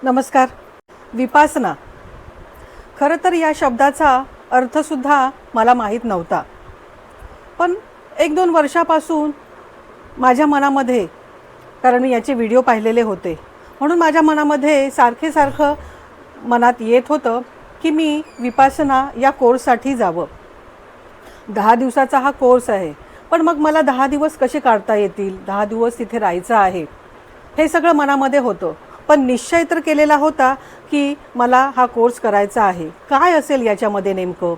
नमस्कार. विपासना, खरं तर या शब्दाचा अर्थसुद्धा मला माहीत नव्हता. पण 1-2 वर्षापासून माझ्या मनामध्ये, कारण मी याचे व्हिडिओ पाहिलेले होते, म्हणून माझ्या मनामध्ये सारखं मनात येत होतं की मी विपासना या कोर्ससाठी जावं. 10 दिवसाचा हा कोर्स आहे, पण मग मला 10 दिवस कसे काढता येतील, 10 दिवस तिथे राहायचं आहे, हे सगळं मनामध्ये होतं. पण निश्चय तर केलेला होता की मला हा कोर्स करायचा आहे. काय असेल याच्यामध्ये नेमकं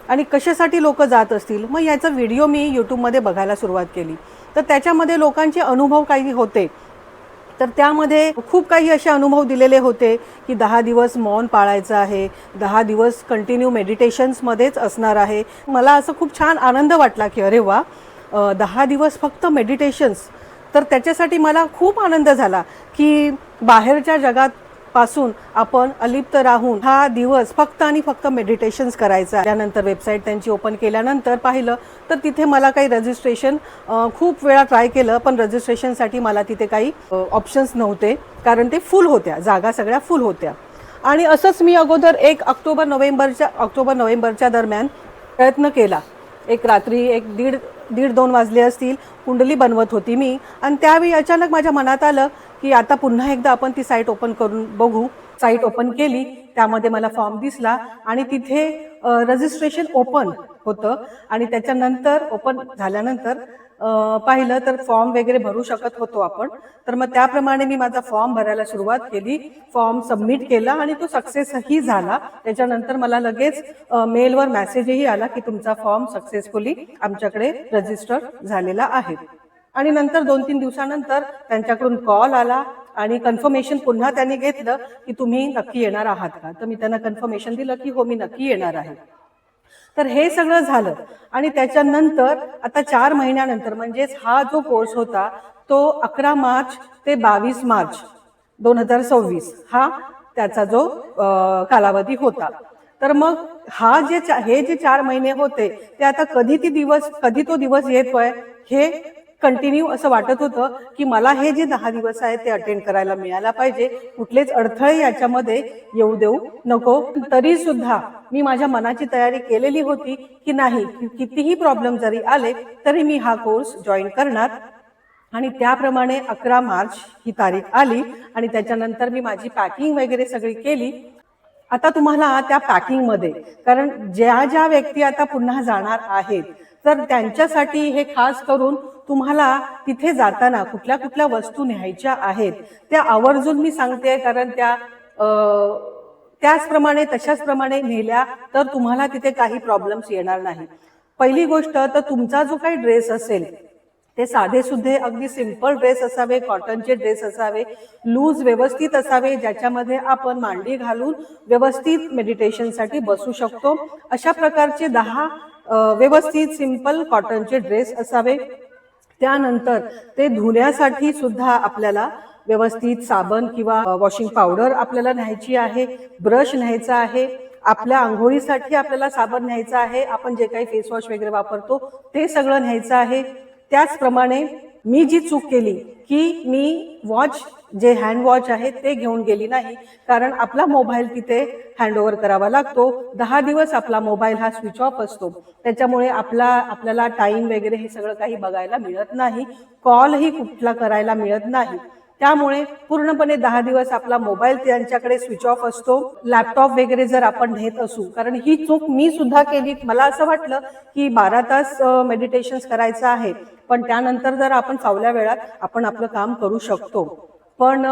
आणि कशासाठी लोक जात असतील. मग याचा व्हिडिओ मी यूट्यूबमध्ये बघायला सुरुवात केली. तर त्याच्यामध्ये लोकांचे अनुभव काही होते. तर त्यामध्ये खूप काही असे अनुभव दिलेले होते की 10 दिवस मौन पाळायचं आहे, 10 दिवस कंटिन्यू मेडिटेशन्समध्येच असणार आहे. मला असं खूप छान आनंद वाटला की अरे वा, 10 दिवस फक्त मेडिटेशन्स. तर त्याच्यासाठी मला खूप आनंद झाला की बाहेरच्या जगात पासून आपण अलिप्त राहून हा दिवस फक्त आणि फक्त मेडिटेशन्स करायचा. त्यानंतर वेबसाईट त्यांची ओपन केल्यानंतर पाहिलं तर तिथे मला काही रजिस्ट्रेशन, खूप वेळा ट्राय केलं पण रजिस्ट्रेशनसाठी मला तिथे काही ऑप्शन्स नव्हते, कारण ते फुल होत्या, जागा सगळ्या फुल होत्या. आणि असंच मी अगोदर ऑक्टोबर नोव्हेंबरच्या दरम्यान प्रयत्न केला. एक रात्री दीड 2 वाजले असतील, कुंडली बनवत होती मी. आणि त्यावेळी अचानक माझ्या मनात आलं की आता पुन्हा एकदा आपण ती साईट ओपन करून बघू. साईट ओपन केली, त्यामध्ये मला फॉर्म दिसला आणि तिथे रजिस्ट्रेशन ओपन होतं. आणि त्याच्यानंतर ओपन झाल्यानंतर पाहिलं तर फॉर्म वगैरे भरू शकत होतो आपण. तर मग त्याप्रमाणे मी माझा फॉर्म भरायला सुरुवात केली, फॉर्म सबमिट केला आणि तो सक्सेसही झाला. त्याच्यानंतर मला लगेच मेलवर मेसेजही आला की तुमचा फॉर्म सक्सेसफुली आमच्याकडे रजिस्टर झालेला आहे. आणि नंतर 2-3 दिवसानंतर त्यांच्याकडून कॉल आला आणि कन्फर्मेशन पुन्हा त्यांनी घेतलं की तुम्ही नक्की येणार आहात का. तर मी त्यांना कन्फर्मेशन दिलं की हो, मी नक्की येणार आहे. तर हे सगळं झालं. आणि त्याच्यानंतर आता 4 महिन्यानंतर, म्हणजेच हा जो कोर्स होता तो 11 मार्च ते 22 मार्च 2026 हा त्याचा जो कालावधी होता. तर मग हे जे 4 महिने होते ते आता कधी तो दिवस येतोय हे कंटिन्यू असं वाटत होतं की मला हे जे 10 दिवस आहेत ते अटेंड करायला मिळायला पाहिजे. कुठलेच अडथळे याच्यामध्ये येऊ देऊ नको. तरी सुद्धा मी माझ्या मनाची तयारी केलेली होती की नाही, कितीही प्रॉब्लेम जरी आले तरी मी हा कोर्स जॉईन करणार. आणि त्याप्रमाणे 11 मार्च ही तारीख आली आणि त्याच्यानंतर मी माझी पॅकिंग वगैरे सगळी केली. आता तुम्हाला त्या पॅकिंगमध्ये, कारण ज्या व्यक्ती आता पुन्हा जाणार आहेत तर त्यांच्यासाठी हे खास करून तुम्हाला तिथे जाताना कुठल्या कुठल्या वस्तू न्यायच्या आहेत त्या आवर्जून मी सांगते. कारण त्या तशाच प्रमाणे नेल्या तर तुम्हाला तिथे काही प्रॉब्लेम्स येणार नाही. पहिली गोष्ट तर तुमचा जो काही ड्रेस असेल ते साधे सुधे अगदी सिंपल ड्रेस असावे, कॉटनचे ड्रेस असावे, लूज व्यवस्थित असावे, ज्याच्यामध्ये आपण मांडी घालून व्यवस्थित मेडिटेशनसाठी बसू शकतो. अशा प्रकारचे 10 व्यवस्थित सिंपल कॉटनचे ड्रेस असावे. त्यानंतर ते धुण्यासाठी सुद्धा आपल्याला व्यवस्थित साबण किंवा वॉशिंग पावडर आपल्याला न्यायची आहे, ब्रश न्यायचा आहे, आपल्या आंघोळीसाठी आपल्याला साबण न्यायचा आहे, आपण जे काही फेस वॉश वगैरे वापरतो ते सगळं न्यायचं आहे. त्याचप्रमाणे मी जी चूक केली की मी जे हँड वॉच आहे ते घेऊन गेली नाही, कारण आपला मोबाईल तिथे हँडओव्हर करावा लागतो. 10 दिवस आपला मोबाईल हा स्विच ऑफ असतो, त्याच्यामुळे आपल्याला टाइम वगैरे हे सगळं काही बघायला मिळत नाही, कॉलही कुठला करायला मिळत नाही. त्यामुळे पूर्णपणे 10 दिवस आपला मोबाईल त्यांच्याकडे स्विच ऑफ असतो. लॅपटॉप वगैरे जर आपण नेत असू, कारण ही चूक मी सुद्धा केली. मला असं वाटलं की 12 तास मेडिटेशन्स करायचं आहे, पण त्यानंतर जर आपण फावल्या वेळात आपण आपलं काम करू शकतो, पण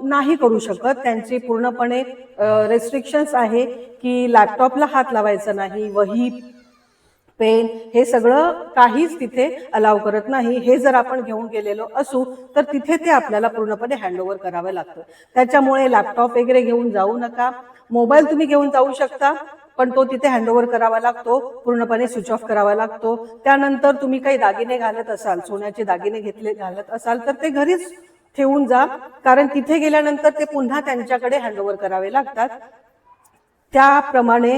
नाही करू शकत. त्यांचे पूर्णपणे रेस्ट्रिक्शन्स आहे की लॅपटॉपला हात लावायचा नाही, वही पेन हे सगळं काहीच तिथे अलाव करत नाही. हे जर आपण घेऊन गेलेलो असू तर तिथे ते आपल्याला पूर्णपणे हँडओव्हर करावं लागतं. त्याच्यामुळे लॅपटॉप वगैरे घेऊन जाऊ नका. मोबाईल तुम्ही घेऊन जाऊ शकता, पण तो तिथे हँडओव्हर करावा लागतो, पूर्णपणे स्विच ऑफ करावा लागतो. त्यानंतर तुम्ही काही दागिने घालत असाल, सोन्याचे दागिने घालत असाल तर ते घरीच ठेवून जा, कारण तिथे गेल्यानंतर ते पुन्हा त्यांच्याकडे हँडओव्हर करावे लागतात. त्याप्रमाणे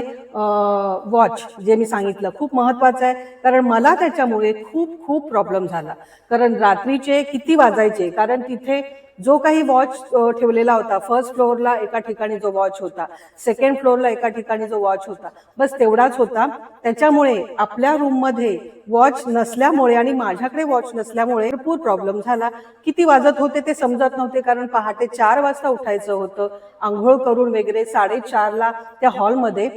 वॉच जे मी सांगितलं खूप महत्त्वाचं आहे, कारण मला त्याच्यामुळे खूप प्रॉब्लेम झाला. कारण रात्रीचे किती वाजायचे, कारण तिथे जो काही वॉच ठेवलेला होता, फर्स्ट फ्लोअरला एका ठिकाणी जो वॉच होता, सेकंड फ्लोअरला एका ठिकाणी जो वॉच होता, बस तेवढाच होता. त्याच्यामुळे आपल्या रूममध्ये वॉच नसल्यामुळे आणि माझ्याकडे वॉच नसल्यामुळे भरपूर प्रॉब्लेम झाला. किती वाजत होते ते समजत नव्हते, कारण पहाटे 4 वाजता उठायचं होतं. आंघोळ करून वगैरे 4:30ला त्या हॉलमध्ये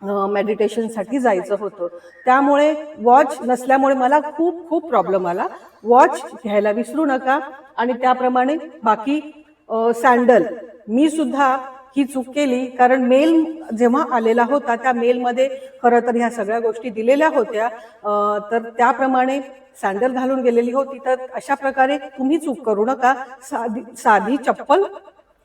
मेडिटेशनसाठी जायचं होतं. त्यामुळे वॉच नसल्यामुळे मला खूप खूप प्रॉब्लेम आला. वॉच घ्यायला विसरू नका. आणि त्याप्रमाणे बाकी सँडल, मी सुद्धा ही चूक केली, कारण मेल जेव्हा आलेला होता त्या मेलमध्ये खरं तर ह्या सगळ्या गोष्टी दिलेल्या होत्या. तर त्याप्रमाणे सँडल घालून गेलेली होती. तर अशा प्रकारे तुम्ही चूक करू नका. साधी चप्पल,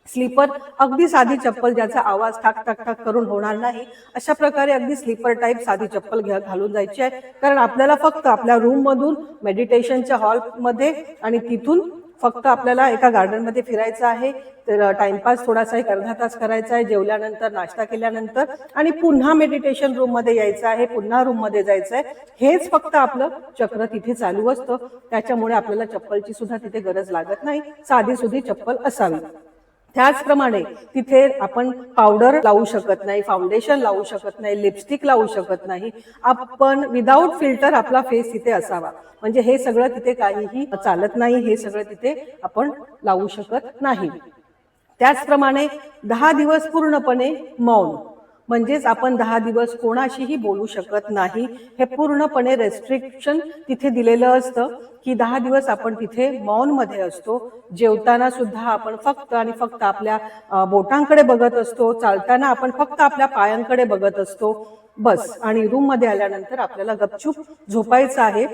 स्लीपर, अगदी साधी चप्पल ज्याचा आवाज टाक टाक टाक करून होणार नाही, अशा प्रकारे अगदी स्लीपर टाईप साधी चप्पल घालून जायची आहे. कारण आपल्याला फक्त आपल्या रूममधून मेडिटेशनच्या हॉलमध्ये आणि तिथून फक्त आपल्याला एका गार्डनमध्ये फिरायचं आहे. तर टाइमपास थोडासा एक अर्धा तास करायचा आहे, जेवल्यानंतर, नाश्ता केल्यानंतर, आणि पुन्हा मेडिटेशन रूममध्ये यायचं आहे, पुन्हा रूममध्ये जायचं आहे. हेच फक्त आपलं चक्र तिथे चालू असतं. त्याच्यामुळे आपल्याला चप्पलची सुद्धा तिथे गरज लागत नाही. साधी सुधी चप्पल असावी. त्याचप्रमाणे तिथे आपण पावडर लावू शकत नाही, फाउंडेशन लावू शकत नाही, लिपस्टिक लावू शकत नाही. आपण विदाऊट फिल्टर आपला फेस तिथे असावा. म्हणजे हे सगळं तिथे काहीही चालत नाही, हे सगळं तिथे आपण लावू शकत नाही. त्याचप्रमाणे 10 दिवस पूर्णपणे मौन, म्हणजेच आपण 10 दिवस कोणाशीही बोलू शकत नाही. हे पूर्णपणे रेस्ट्रिक्शन तिथे दिलेलं असतं की 10 दिवस आपण तिथे मौनमध्ये असतो. जेवताना सुद्धा आपण फक्त आणि फक्त आपल्या बोटांकडे बघत असतो. चालताना आपण फक्त आपल्या पायांकडे बघत असतो, बस. आणि रूममध्ये आल्यानंतर आपल्याला गपचूप झोपायचं आहे.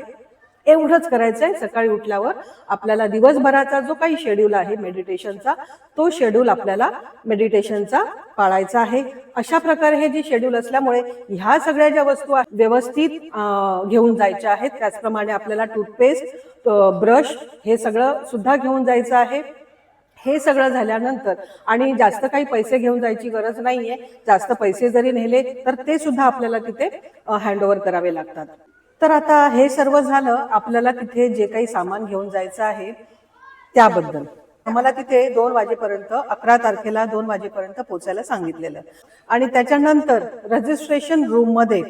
एवढंच करायचं आहे. सकाळी उठल्यावर आपल्याला दिवसभराचा जो काही शेड्यूल आहे मेडिटेशनचा, तो शेड्यूल आपल्याला मेडिटेशनचा पाळायचा आहे. अशा प्रकारे हे जे शेड्यूल असल्यामुळे ह्या सगळ्या ज्या वस्तू आहेत व्यवस्थित घेऊन जायच्या आहेत. त्याचप्रमाणे आपल्याला टूथपेस्ट, ब्रश हे सगळं सुद्धा घेऊन जायचं आहे. हे सगळं झाल्यानंतर, आणि जास्त काही पैसे घेऊन जायची गरज नाहीये. जास्त पैसे जरी नेले तर ते सुद्धा आपल्याला तिथे हँडओव्हर करावे लागतात. तर आता हे सर्व झालं. आपल्याला तिथे जे काही सामान घेऊन जायचं आहे त्याबद्दल. आम्हाला तिथे 2 वाजेपर्यंत, 11 तारखेला 2 वाजेपर्यंत पोहोचायला सांगितलेलं. आणि त्याच्यानंतर रजिस्ट्रेशन रूममध्ये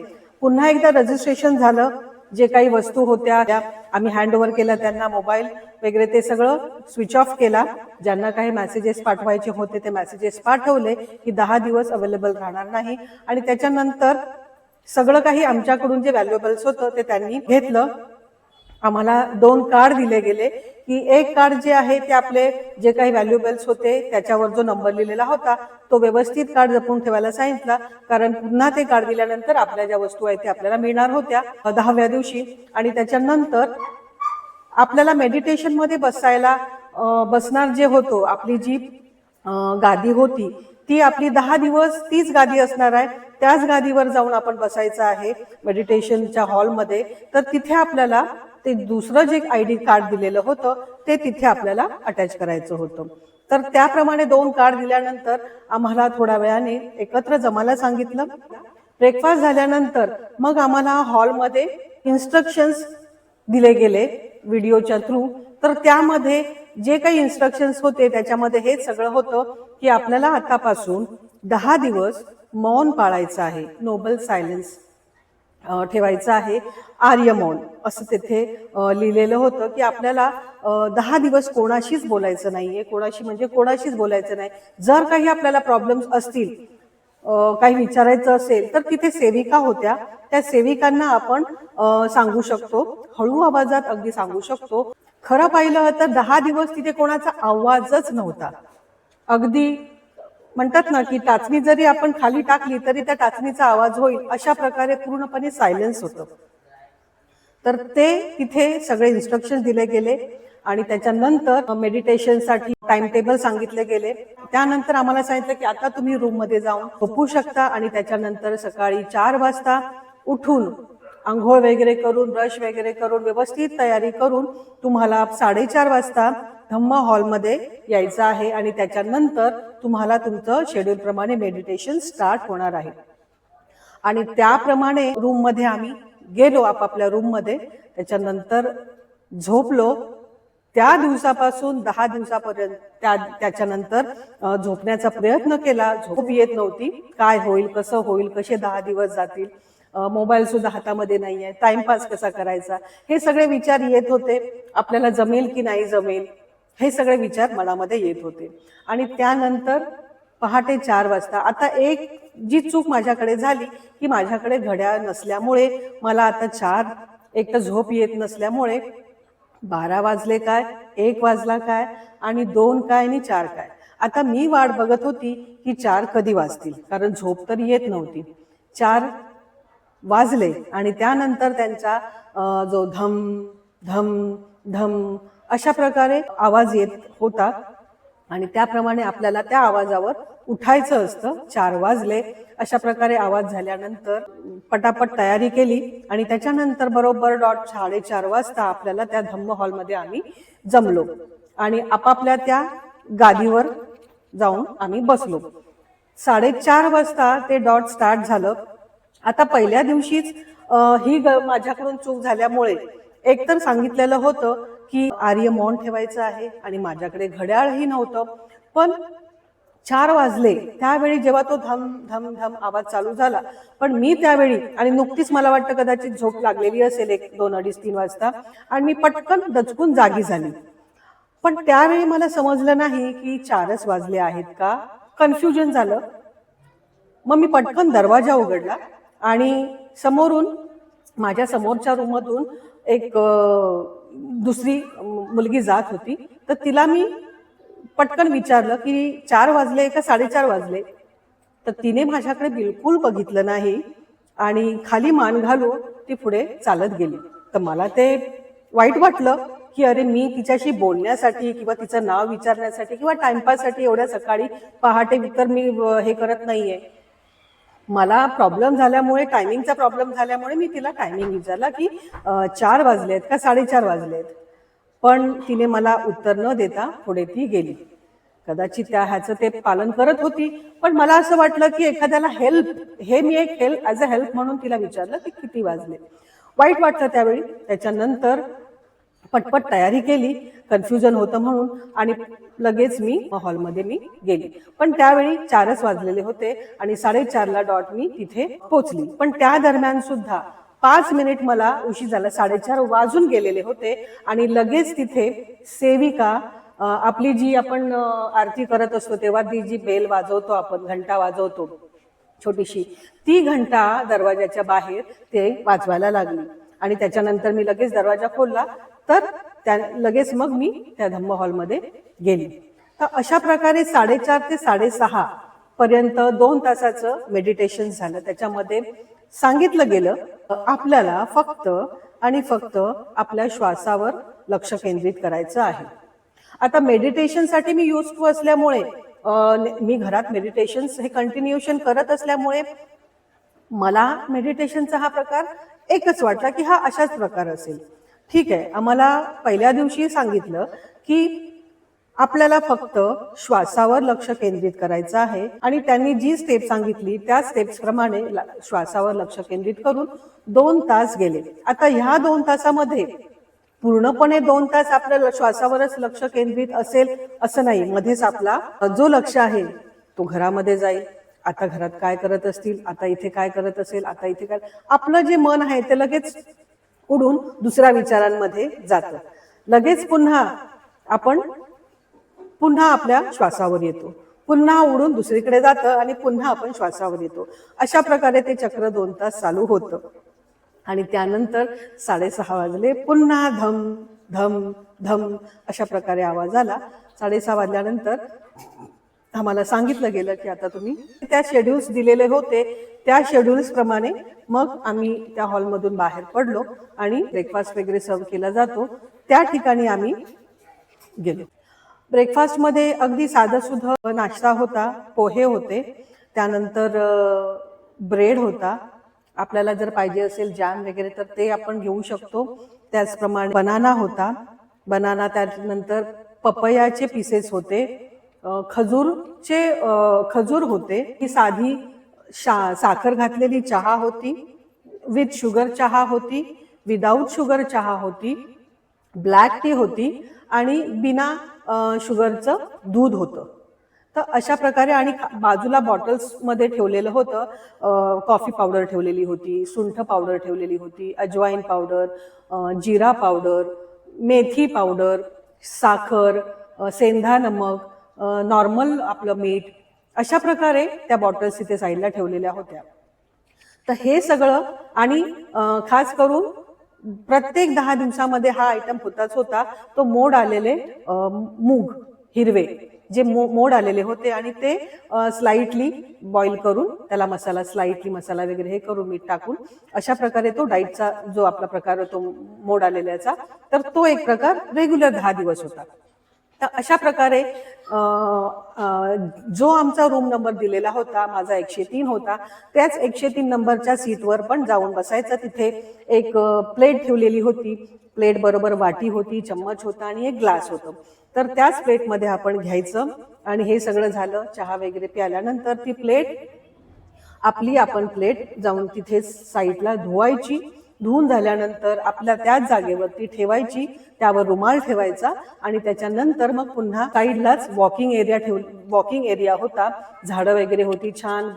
पुन्हा एकदा रजिस्ट्रेशन झालं. जे काही वस्तू होत्या त्या आम्ही हँडओव्हर केल्या त्यांना. मोबाईल वगैरे ते सगळं स्विच ऑफ केला. ज्यांना काही मेसेजेस पाठवायचे होते ते मेसेजेस पाठवले की 10 दिवस अवेलेबल राहणार नाही. आणि त्याच्यानंतर सगळं काही आमच्याकडून जे व्हॅल्युएबल्स होतं ते त्यांनी घेतलं. आम्हाला 2 कार्ड दिले गेले की एक कार्ड जे आहे ते आपले जे काही व्हॅल्युएबल्स होते त्याच्यावर जो नंबर लिहिलेला होता तो व्यवस्थित कार्ड जपून ठेवायला सांगितला. कारण पुन्हा ते कार्ड दिल्यानंतर आपल्या ज्या वस्तू आहेत ते आपल्याला मिळणार होत्या 10व्या दिवशी. आणि त्याच्यानंतर आपल्याला मेडिटेशनमध्ये बसणार जे होतो, आपली जी गादी होती ती आपली 10 दिवस तीच गादी असणार आहे. त्याच गादीवर जाऊन आपण बसायचं आहे मेडिटेशनच्या हॉलमध्ये. तर तिथे आपल्याला ते दुसरं जे ID कार्ड दिलेलं होतं ते तिथे आपल्याला अटॅच करायचं होतं. तर त्याप्रमाणे 2 कार्ड दिल्यानंतर आम्हाला थोड्या वेळाने एकत्र जमायला सांगितलं. ब्रेकफास्ट झाल्यानंतर मग आम्हाला हॉलमध्ये इन्स्ट्रक्शन्स दिले गेले व्हिडिओच्या थ्रू. तर त्यामध्ये जे काही इन्स्ट्रक्शन्स होते त्याच्यामध्ये हेच सगळं होतं की आपल्याला आतापासून 10 दिवस मौन पाळायचं आहे, नोबल सायलेन्स ठेवायचं आहे, आर्य मौन असं तिथे लिहिलेलं होतं की आपल्याला 10 दिवस कोणाशीच बोलायचं नाहीये. कोणाशीच बोलायचं नाही. जर काही आपल्याला प्रॉब्लेम्स असतील, काही विचारायचं असेल तर तिथे सेविका होत्या. त्या सेविकांना आपण सांगू शकतो, हळू आवाजात अगदी सांगू शकतो. खरं पाहिलं तर 10 दिवस तिथे कोणाचा आवाजच नव्हता. अगदी म्हणतात ना की टाचणी जरी आपण खाली टाकली तरी त्या टाचणीचा आवाज होईल अशा प्रकारे पूर्णपणे सायलेन्स होतं. तर ते तिथे सगळे इन्स्ट्रक्शन दिले गेले. आणि त्याच्यानंतर मेडिटेशनसाठी टाइम टेबल सांगितले गेले. त्यानंतर आम्हाला सांगितलं की आता तुम्ही रूममध्ये जाऊन झोपू शकता. आणि त्याच्यानंतर सकाळी 4 वाजता उठून आंघोळ वगैरे करून, ब्रश वगैरे करून, व्यवस्थित तयारी करून तुम्हाला 4:30 वाजता धम्म हॉलमध्ये यायचं आहे. आणि त्याच्यानंतर तुम्हाला तुमचं शेड्यूल प्रमाणे मेडिटेशन स्टार्ट होणार आहे. आणि त्याप्रमाणे रूममध्ये आम्ही गेलो, आपापल्या रूममध्ये. त्याच्यानंतर झोपलो. त्या दिवसापासून 10 दिवसापर्यंत त्याच्यानंतर झोपण्याचा प्रयत्न केला, झोप येत नव्हती. काय होईल, कसं होईल, कसे 10 दिवस जातील, मोबाईल सुद्धा हातामध्ये नाहीये, टाइमपास कसा करायचा, हे सगळे विचार येत होते. आपल्याला जमेल की नाही जमेल, हे सगळे विचार मनामध्ये येत होते. आणि त्यानंतर पहाटे 4 वाजता, आता एक जी चूक माझ्याकडे झाली की माझ्याकडे घड्याळ नसल्यामुळे मला आता एक तर झोप येत नसल्यामुळे 12 वाजले काय, 1 वाजला काय, आणि 2 काय आणि 4 काय. आता मी वाट बघत होती की 4 कधी वाजतील, कारण झोप तर येत नव्हती. 4 वाजले आणि त्यानंतर त्यांचा जो धम धम धम अशा प्रकारे आवाज येत होता आणि त्याप्रमाणे आपल्याला त्या आवाजावर उठायचं असतं. 4 वाजले अशा प्रकारे आवाज झाल्यानंतर पटापट तयारी केली आणि त्याच्यानंतर बरोबर डॉट 4:30 वाजता आपल्याला त्या धम्म हॉलमध्ये आम्ही जमलो आणि आपापल्या त्या गादीवर जाऊन आम्ही बसलो. 4:30 वाजता ते डॉट स्टार्ट झालं. आता पहिल्या दिवशीच माझ्याकडून चूक झाल्यामुळे एकतर सांगितलेलं होतं की आर्य मौन ठेवायचं आहे आणि माझ्याकडे घड्याळही नव्हतं. पण 4 वाजले त्यावेळी जेव्हा तो धम धम धम आवाज चालू झाला, पण मी त्यावेळी, आणि नुकतीच मला वाटतं कदाचित झोप लागलेली असेल 1, 2, 2:30, 3 वाजता, आणि मी पटकन दचकून जागी झाली. पण त्यावेळी मला समजलं नाही की 4च वाजले आहेत का, कन्फ्युजन झालं. मग मी पटकन दरवाजा उघडला आणि समोरून माझ्या समोरच्या रूममधून एक दुसरी मुलगी जात होती. तर तिला मी पटकन विचारलं की 4 वाजले का 4:30 वाजले. तर तिने माझ्याकडे बिलकुल बघितलं नाही आणि खाली मान घालून ती पुढे चालत गेली. तर मला ते वाईट वाटलं की अरे, मी तिच्याशी बोलण्यासाठी किंवा तिचं नाव विचारण्यासाठी किंवा टाइमपाससाठी एवढ्या सकाळी पहाटे तर मी हे करत नाहीये. मला प्रॉब्लेम झाल्यामुळे, टायमिंगचा प्रॉब्लेम झाल्यामुळे मी तिला टायमिंग विचारला की 4 वाजलेत का 4:30 वाजलेत. पण तिने मला उत्तर न देता पुढे ती गेली. कदाचित ह्याचं ते पालन करत होती. पण मला असं वाटलं की एखाद्याला मी एक हेल्प ॲज अ हेल्प म्हणून तिला विचारलं की किती वाजले. वाईट वाटलं त्यावेळी. त्याच्यानंतर पटपट तयारी केली, कन्फ्युजन होतं म्हणून, आणि लगेच मी हॉलमध्ये गेली. पण त्यावेळी 4च वाजलेले होते आणि 4:30ला डॉट मी तिथे पोचली. पण त्या दरम्यान सुद्धा 5 मिनिट मला उशीर झाला. 4:30 वाजून गेलेले होते आणि लगेच तिथे सेविका, आपली जी आपण आरती करत असतो तेव्हा ती जी बेल वाजवतो आपण, घंटा वाजवतो छोटीशी, ती घंटा दरवाजाच्या बाहेर ते वाजवायला लागली. आणि त्याच्यानंतर मी लगेच दरवाजा खोलला. तर लगेच मग मी त्या धम्म हॉलमध्ये गेली. तर अशा प्रकारे 4:30 ते 6:30 पर्यंत 2 तासाचं मेडिटेशन झालं. त्याच्यामध्ये सांगितलं गेलं आपल्याला फक्त आणि फक्त आपल्या श्वासावर लक्ष केंद्रित करायचं आहे. आता मेडिटेशनसाठी मी यूज टू असल्यामुळे, मी घरात मेडिटेशन हे कंटिन्युएशन करत असल्यामुळे मला मेडिटेशनचा हा प्रकार एकच वाटला की हा अशाच प्रकार असेल. ठीक आहे, आम्हाला पहिल्या दिवशी सांगितलं की आपल्याला फक्त श्वासावर लक्ष केंद्रित करायचं आहे आणि त्यांनी जी स्टेप सांगितली त्या स्टेप्स प्रमाणे श्वासावर लक्ष केंद्रित करून 2 तास गेले. आता ह्या 2 तासामध्ये पूर्णपणे 2 तास आपल्या श्वासावरच लक्ष केंद्रित असेल असं नाही. मध्येच आपला जो लक्ष आहे तो घरामध्ये जाईल. आता घरात काय करत असतील, आता इथे काय करत असेल, आता इथे काय, आपलं जे मन आहे ते लगेच उडून दुसऱ्या विचारांमध्ये जातं. लगेच पुन्हा आपल्या श्वासावर येतो, पुन्हा उडून दुसरीकडे जातं आणि पुन्हा आपण श्वासावर येतो. अशा प्रकारे ते चक्र 2 तास चालू होतं. आणि त्यानंतर 6:30 वाजले, पुन्हा धम धम धम अशा प्रकारे आवाज आला. 6:30 वाजल्यानंतर आम्हाला सांगितलं गेलं की आता तुम्ही त्या शेड्यूल्स दिलेले होते त्या शेड्यूल्स प्रमाणे मग आम्ही त्या हॉलमधून बाहेर पडलो आणि ब्रेकफास्ट वगैरे सर्व केला जातो त्या ठिकाणी आम्ही गेलो. ब्रेकफास्टमध्ये अगदी साधंसुद्धा नाश्ता होता, पोहे होते, त्यानंतर ब्रेड होता. आपल्याला जर पाहिजे असेल जॅम वगैरे तर ते आपण घेऊ शकतो. त्याचप्रमाणे बनाना होता, त्यानंतर पपयाचे पीसेस होते, खजूर होते, ही साधी साखर घातलेली चहा होती, विथ शुगर चहा होती, विदाऊट शुगर चहा होती, ब्लॅक टी होती आणि बिना शुगरचं दूध होतं. तर अशा प्रकारे आणि बाजूला बॉटल्समध्ये ठेवलेलं होतं. कॉफी पावडर ठेवलेली होती, सुंठ पावडर ठेवलेली होती, अजवाईन पावडर, जिरा पावडर, मेथी पावडर, साखर, सेंधा नमक, नॉर्मल आपलं मीठ, अशा प्रकारे त्या बॉटल्स तिथे साईडला ठेवलेल्या होत्या. तर हे सगळं आणि खास करून प्रत्येक 10 दिवसामध्ये हा आयटम होताच होता. तो मोड आलेले मूग हिरवे जे मोड आलेले होते आणि ते स्लाइटली बॉईल करून त्याला मसाला स्लाइटली मसाला वगैरे हे करून मीठ टाकून अशा प्रकारे तो डाईटचा जो आपला प्रकार होतो मोड आलेल्याचा, तर तो एक प्रकार रेग्युलर 10 दिवस होता. तर अशा प्रकारे जो आमचा रूम नंबर दिलेला होता माझा 103 होता, त्याच 103 नंबरच्या सीटवर पण जाऊन बसायचं. तिथे एक प्लेट ठेवलेली होती, प्लेट बरोबर वाटी होती, चम्मच होता आणि एक ग्लास होतं. तर त्याच प्लेटमध्ये आपण घ्यायचं आणि हे सगळं झालं. चहा वगैरे प्याल्यानंतर ती प्लेट आपण प्लेट जाऊन तिथे साईडला धुवायची. धुवून झाल्यानंतर आपल्या त्याच जागेवरती ठेवायची, त्यावर रुमाल ठेवायचा आणि त्याच्यानंतर मग पुन्हा साईडलाच वॉकिंग एरिया होता. झाडं वगैरे होती, छान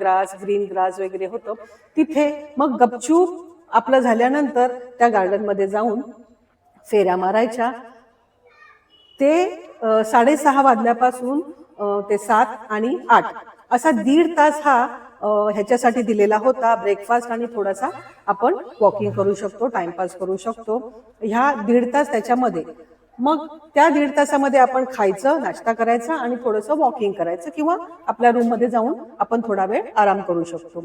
ग्रीन ग्रास वगैरे होतं. तिथे मग गपचूप आपलं झाल्यानंतर त्या गार्डनमध्ये जाऊन फेऱ्या मारायच्या. ते 6:30 वाजल्यापासून ते 7 आणि 8 असा 1.5 तास हा ह्याच्यासाठी दिलेला होता. ब्रेकफास्ट आणि थोडासा आपण वॉकिंग करू शकतो, टाइमपास करू शकतो. ह्या 1.5 तास त्याच्यामध्ये. मग त्या 1.5 तासामध्ये आपण खायचं, नाश्ता करायचा आणि थोडंसं वॉकिंग करायचं किंवा आपल्या रूममध्ये जाऊन आपण थोडा वेळ आराम करू शकतो.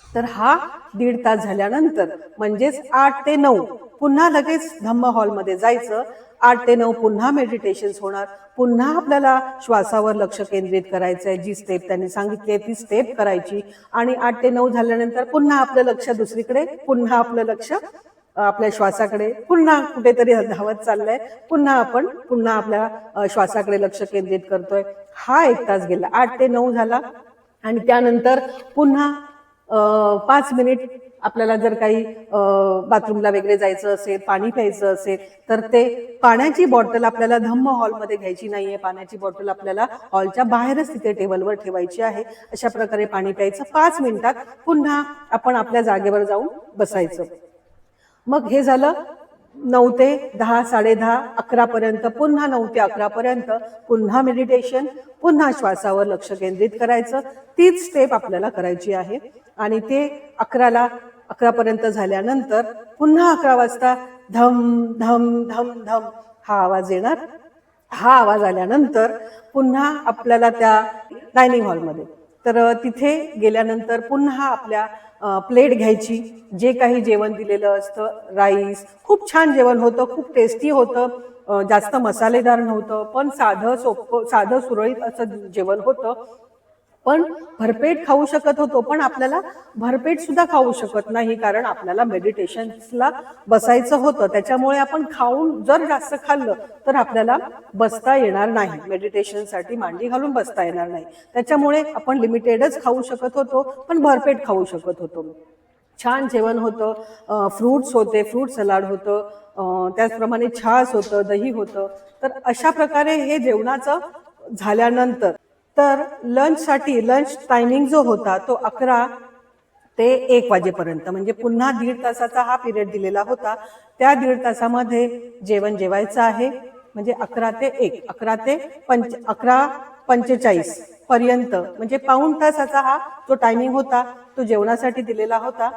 तर हा 1.5 तास झाल्यानंतर म्हणजेच 8 ते 9 पुन्हा लगेच धम्म हॉलमध्ये जायचं. 8 ते 9 पुन्हा मेडिटेशन्स होणार. पुन्हा आपल्याला श्वासावर लक्ष केंद्रित करायचंय. जी स्टेप त्यांनी सांगितली ती स्टेप करायची आणि 8 ते 9 झाल्यानंतर पुन्हा आपलं लक्ष दुसरीकडे, पुन्हा आपलं लक्ष आपल्या श्वासाकडे, पुन्हा कुठेतरी धावत चाललंय, पुन्हा आपल्या श्वासाकडे लक्ष केंद्रित करतोय. हा 1 तास गेला. 8 ते 9 झाला आणि त्यानंतर पुन्हा 5 मिनिट आपल्याला जर काही बाथरूमला वगैरे जायचं असेल, पाणी प्यायचं असेल, तर ते पाण्याची बॉटल आपल्याला धम्म हॉलमध्ये घ्यायची नाहीये. पाण्याची बॉटल आपल्याला हॉलच्या बाहेरच तिथे टेबलवर ठेवायची आहे. अशा प्रकारे पाणी प्यायचं. 5 मिनिटात पुन्हा आपण आपल्या जागेवर जाऊन बसायचं. मग हे झालं 9 ते 10, 10:30, 11 पर्यंत. पुन्हा 9 ते 11 पर्यंत पुन्हा मेडिटेशन, पुन्हा श्वासावर लक्ष केंद्रित करायचं. तीच स्टेप आपल्याला करायची आहे आणि ते 11 पर्यंत झाल्यानंतर पुन्हा 11 वाजता धम धम धम धम हा आवाज येणार. हा आवाज आल्यानंतर पुन्हा आपल्याला त्या डायनिंग हॉलमध्ये, तर तिथे गेल्यानंतर पुन्हा आपल्या प्लेट घ्यायची. जे काही जेवण दिलेलं असतं, राईस, खूप छान जेवण होतं, खूप टेस्टी होतं. जास्त मसालेदार नव्हतं, पण साधं सुरळीत असं जेवण होतं. पण भरपेट खाऊ शकत होतो, पण आपल्याला भरपेट सुद्धा खाऊ शकत नाही, कारण आपल्याला मेडिटेशन्सला बसायचं होतं. त्याच्यामुळे आपण खाऊन जर जास्त खाल्लं तर आपल्याला बसता येणार नाही, मेडिटेशनसाठी मांडी घालून बसता येणार नाही. त्याच्यामुळे आपण लिमिटेडच खाऊ शकत होतो, पण भरपेट खाऊ शकत होतो. छान जेवण होतं, फ्रूट्स होते, फ्रूट सलाड होतं, त्याचप्रमाणे छास होतं, दही होतं. तर अशा प्रकारे हे जेवणाचं झाल्यानंतर तर लंच टायमिंग जो होता तो 11 ते 1 वाजेपर्यंत, म्हणजे पुन्हा 1.5 तासाचा हा पिरियड दिलेला होता. त्या 1.5 तासामध्ये जेवायचं आहे. म्हणजे 11 ते 1, 11:45 पर्यंत, म्हणजे पाऊण तासाचा हा जो टायमिंग होता तो जेवणासाठी दिलेला होता.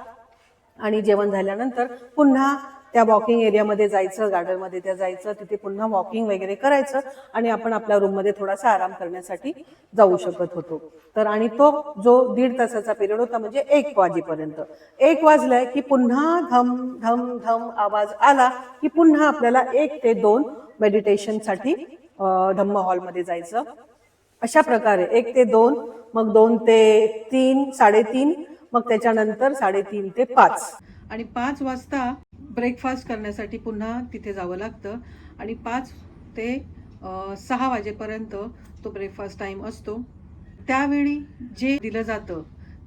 आणि जेवण झाल्यानंतर पुन्हा त्या वॉकिंग एरियामध्ये जायचं, गार्डनमध्ये त्या जायचं, तिथे पुन्हा वॉकिंग वगैरे करायचं आणि आपण आपल्या रूममध्ये थोडासा आराम करण्यासाठी जाऊ शकत होतो. तर आणि तो जो 1.5 तासाचा पिरियड होता, म्हणजे 1 वाजेपर्यंत. 1 वाजलाय की पुन्हा धम धम धम आवाज आला की पुन्हा आपल्याला 1 ते 2 मेडिटेशनसाठी धम्म हॉलमध्ये जायचं. अशा प्रकारे 1 ते 2, मग 2 ते 3, 3:30, मग त्याच्यानंतर 3:30 ते 5 आणि 5 वाजता ब्रेकफास्ट करण्यासाठी पुन्हा तिथे जावं लागतं आणि 5 ते 6 वाजेपर्यंत तो ब्रेकफास्ट टाईम असतो. त्यावेळी जे दिलं जातं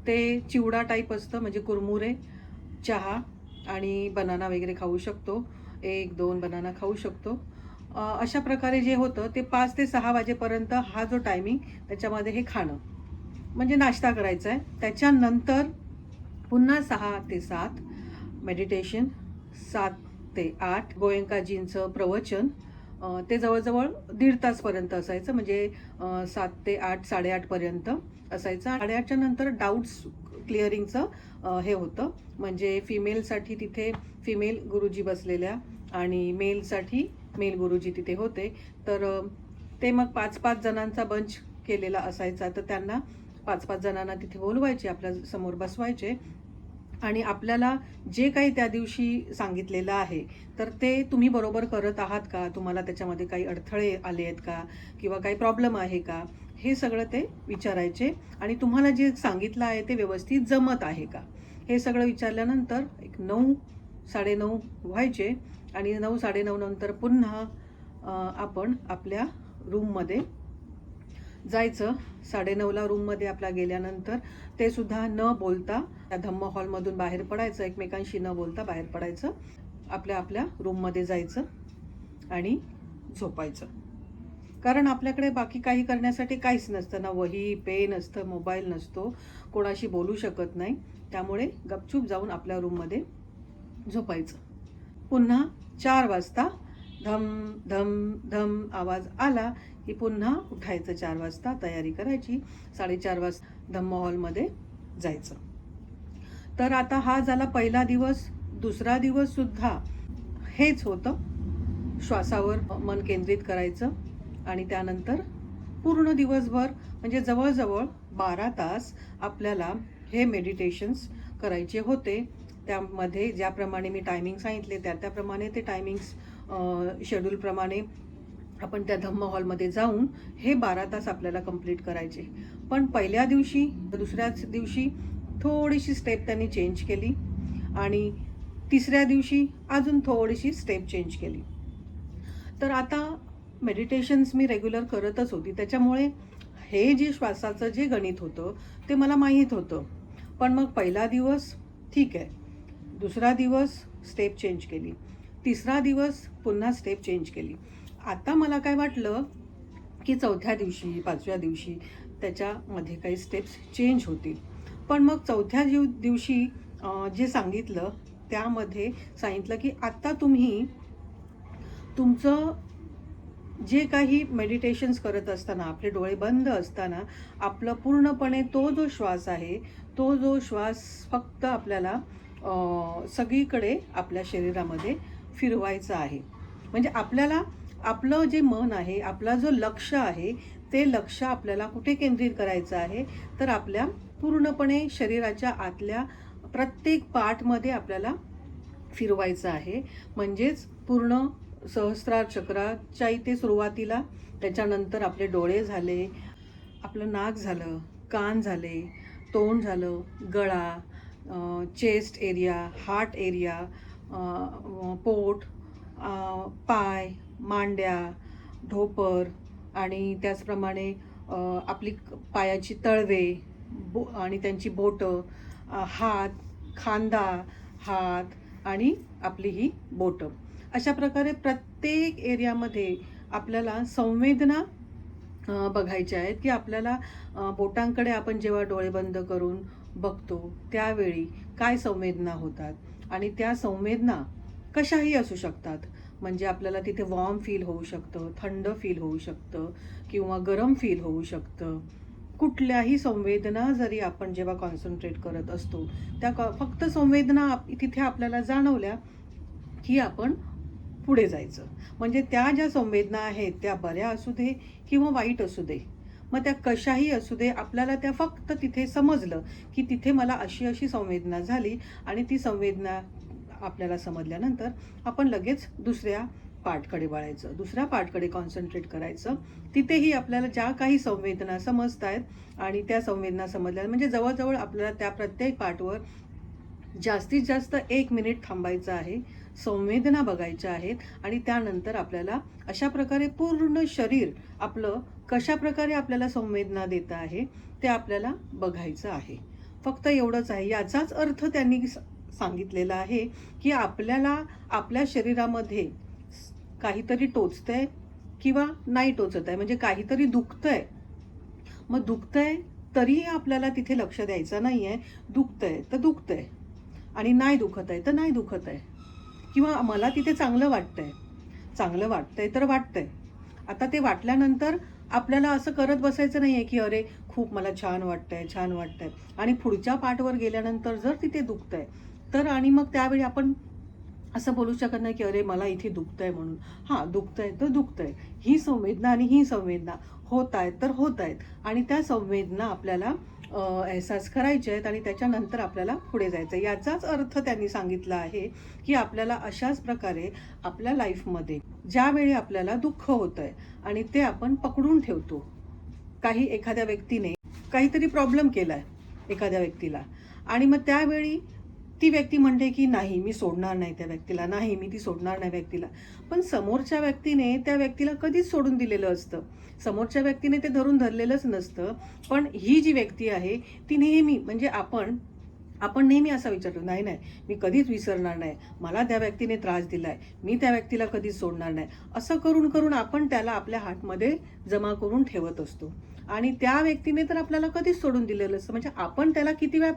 ते चिवडा टाईप असतं, म्हणजे कुरमुरे, चहा आणि बनाना वगैरे खाऊ शकतो. 1-2 बनाना खाऊ शकतो. अशा प्रकारे जे होतं ते 5 ते 6 वाजेपर्यंत हा जो टायमिंग त्याच्यामध्ये हे खाणं म्हणजे नाश्ता करायचा आहे. त्याच्यानंतर पुन्हा 6 ते 7 मेडिटेशन, 7 ते 8 गोयंकाजींचं प्रवचन. ते जवळजवळ 1.5 तासपर्यंत असायचं, म्हणजे 7 ते 8 8:30 पर्यंत असायचं. 8:30च्या नंतर डाऊट्स क्लिअरिंगचं हे होतं, म्हणजे फिमेलसाठी तिथे फिमेल गुरुजी बसलेल्या आणि मेलसाठी मेल गुरुजी तिथे होते. तर ते मग 5-5 जणांचा बंच केलेला असायचा. तर त्यांना 5-5 जणांना तिथे बोलवायचे, आपल्या समोर बसवायचे आणि आपल्याला जे काही त्या दिवशी सांगितलेलं आहे तर ते तुम्ही बरोबर करत आहात का, तुम्हाला त्याच्यामध्ये काही अडथळे आले आहेत का, किंवा काही प्रॉब्लेम आहे का, हे सगळं ते विचारायचे. आणि तुम्हाला जे सांगितलं आहे ते व्यवस्थित जमत आहे का, हे सगळं विचारल्यानंतर एक 9 9:30 व्हायचे. आणि 9 9:30 नंतर पुन्हा आपण आपल्या रूममध्ये जायचं. 9:30ला रूममध्ये आपल्या गेल्यानंतर ते सुद्धा न बोलता त्या धम्म हॉलमधून बाहेर पडायचं, एकमेकांशी न बोलता बाहेर पडायचं, आपल्या आपल्या रूममध्ये जायचं आणि झोपायचं. कारण आपल्याकडे बाकी काही करण्यासाठी काहीच नसतं, ना वही पेन असतं, मोबाईल नसतो, कोणाशी बोलू शकत नाही. त्यामुळे गपचूप जाऊन आपल्या रूममध्ये झोपायचं. पुन्हा 4 वाजता धम धम धम आवाज आला की पुन्हा उठायचं. 4 वाजता तयारी करायची, 4:30 वाजता धम्म हॉलमध्ये जायचं. तर आता हा झाला पहिला दिवस. दुसरा दिवस सुद्धा हेच होतं, श्वासावर मन केंद्रित करायचं आणि त्यानंतर पूर्ण दिवसभर म्हणजे जवळजवळ 12 तास आपल्याला हे मेडिटेशन्स करायचे होते. त्यामध्ये ज्याप्रमाणे मी टायमिंग सांगितले त्याप्रमाणे ते टायमिंग्स शेड्यूलप्रमाणे आपण त्या धम्म हॉलमध्ये जाऊन हे 12 तास आपल्याला कंप्लीट करायचे. पण पहिल्या दिवशी, दुसऱ्याच दिवशी थोडीशी स्टेप त्यांनी चेंज केली आणि तिसऱ्या दिवशी अजून थोडीशी स्टेप चेंज केली. तर आता मेडिटेशन्स मी रेग्युलर करतच होती, त्याच्यामुळे हे जे श्वासाचं जे गणित होतं ते मला माहीत होतं. पण मग पहिला दिवस ठीक आहे, दुसरा दिवस स्टेप चेंज केली, तिसरा दिवस पुन्हा स्टेप चेंज केली. आता मला काय वाटलं की चौथ्या दिवशी, 5व्या दिवशी त्याच्यामध्ये काही स्टेप्स चेंज होतील. पण मग चौथ्या दिवशी जे सांगितलं त्यामध्ये सांगितलं की आता तुम्ही तुमचं जे काही मेडिटेशन्स करत असताना, आपले डोळे बंद असताना, आपलं पूर्णपणे तो जो श्वास आहे, तो जो श्वास फक्त आपल्याला सगळीकडे आपल्या शरीरामध्ये फिरवायचा आहे. म्हणजे आपल्याला आपलं जे मन आहे, आपला जो लक्ष आहे, ते लक्ष आपल्याला कुठे केंद्रित करायचं आहे, तर आपल्या पूर्णपणे शरीराच्या आतल्या प्रत्येक पार्टमध्ये आपल्याला फिरवायचं आहे. म्हणजेच पूर्ण सहस्रार चक्राच्या इथे सुरुवातीला, त्याच्यानंतर आपले डोळे झाले, आपलं नाक झालं, कान झाले, तोंड झालं, गळा, चेस्ट एरिया, हार्ट एरिया, पोट, पाय, मांड्या, ढोपर आणि त्याचप्रमाणे आपली पायाची तळवे आणि त्यांची बोटं, हात, खांदा, हात आणि आपली ही बोटं. अशा प्रकारे प्रत्येक एरियामध्ये आपल्याला संवेदना बघायच्या आहेत की आपल्याला बोटांकडे आपण जेव्हा डोळे बंद करून बघतो त्यावेळी काय संवेदना होतात. आणि त्या संवेदना कशाही असू शकतात, म्हणजे आपल्याला तिथे वॉर्म फील होऊ शकतं, थंड फील होऊ शकतं किंवा गरम फील होऊ शकतं. कुठल्याही संवेदना जरी आपण जेव्हा कॉन्सन्ट्रेट करत असतो, त्या फक्त संवेदना तिथे आपल्याला जाणवल्या की आपण पुढे जायचं. म्हणजे त्या ज्या संवेदना आहेत त्या बऱ्या असू दे किंवा वाईट असू दे, मग त्या कशाही असू दे, आपल्याला त्या फक्त तिथे समजलं की तिथे मला अशी अशी संवेदना झाली आणि ती संवेदना आपल्याला समजल्यानंतर आपण लगेच दुसऱ्या पार्टकडे वळायचं, दुसऱ्या पार्टकडे कॉन्सन्ट्रेट करायचं. तिथेही आपल्याला ज्या काही संवेदना समजत आहेत आणि त्या संवेदना समजल्या म्हणजे जवळजवळ आपल्याला त्या प्रत्येक पार्टवर जास्तीत जास्त 1 मिनिट थांबायचं आहे, संवेदना बघायच्या आहेत आणि त्यानंतर आपल्याला अशा प्रकारे पूर्ण शरीर आपलं कशा प्रकारे आपल्याला संवेदना देत आहे ते आपल्याला बघायचं आहे. फक्त एवढंच आहे. याचाच अर्थ त्यांनी सांगितलेलं आहे की आपल्याला आपल्या शरीरामध्ये काहीतरी टोचतंय किंवा नाही टोचत आहे, म्हणजे काहीतरी दुखतंय. मग दुखतंय तरीही आपल्याला तिथे लक्ष द्यायचं नाही आहे. दुखतंय तर दुखतंय आणि नाही दुखत आहे तर नाही दुखत आहे, किंवा मला तिथे चांगलं वाटतंय तर वाटतंय. आता ते वाटल्यानंतर आपल्याला असं करत बसायचं नाही आहे की अरे खूप मला छान वाटतंय आणि पुढच्या पार्टवर गेल्यानंतर जर तिथे दुखतंय तर आणि मग त्यावेळी आपण असं बोलू शकत नाही की अरे मला इथे दुखतंय म्हणून. हां, दुखतंय तर दुखतंय. ही संवेदना आणि ही संवेदना होत आहेत तर होत आहेत, आणि त्या संवेदना आपल्याला एहसास करायचे आहेत आणि त्याच्यानंतर आपल्याला पुढे जायचं. याचाच अर्थ त्यांनी सांगितला आहे की आपल्याला अशाच प्रकारे आपल्या लाईफमध्ये ज्यावेळी आपल्याला दुःख होतं आहे आणि ते आपण पकडून ठेवतो. एखाद्या व्यक्तीने काहीतरी प्रॉब्लेम केला आहे एखाद्या व्यक्तीला, आणि मग त्यावेळी ती व्यक्ती म्हणते की नाही मी सोडणार नाही त्या व्यक्तीला, नाही मी ती सोडणार नाही व्यक्तीला. पण समोरच्या व्यक्तीने त्या व्यक्तीला कधीच सोडून दिलेलं असतं, समोरच्या व्यक्तीने ते धरलेलंच नसतं. पण ही जी व्यक्ती आहे ती नेहमी, म्हणजे आपण नेहमी असा विचारतो, नाही नाही मी कधीच विसरणार नाही, मला त्या व्यक्तीने त्रास दिलाय, मी त्या व्यक्तीला कधीच सोडणार नाही. असं करून करून आपण त्याला आपल्या हार्टमध्ये जमा करून ठेवत असतो, आणि त्या व्यक्तीने तर आपल्याला कधीच सोडून दिलेलं असतं. म्हणजे आपण त्याला किती वेळा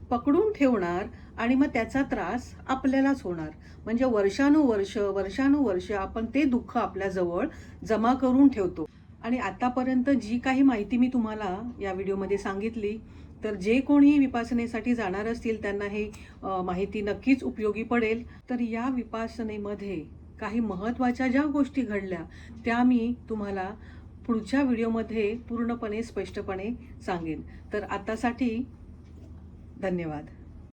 पकडून ठेवणार आणि मग त्याचा त्रास आपल्यालाच होणार. म्हणजे वर्षानुवर्ष आपण ते दुःख आपल्याजवळ जमा करून ठेवतो. आणि आतापर्यंत जी काही माहिती मी तुम्हाला या व्हिडिओमध्ये सांगितली, तर जे कोणी विपासनेसाठी जाणार असतील त्यांना हे माहिती नक्कीच उपयोगी पडेल. तर या विपासनेमध्ये काही महत्त्वाच्या ज्या गोष्टी घडल्या त्या मी तुम्हाला पुढच्या व्हिडिओमध्ये पूर्णपणे स्पष्टपणे सांगेन. तर आतासाठी धन्यवाद.